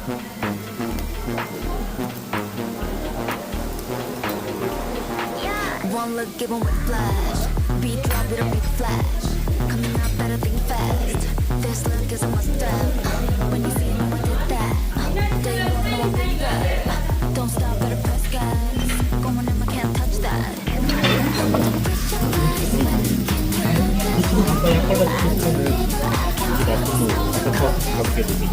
One look, give 'em with flash. Beat drop with a big flash. Coming out better, think fast. This look is a must-have. When you see me, I did that. They won't know I'm big that. Don't stop, better press gas. Going in, I can't touch that. 유튜브 한번 하다 싶으면은 우리가 좀 가볍게 되니.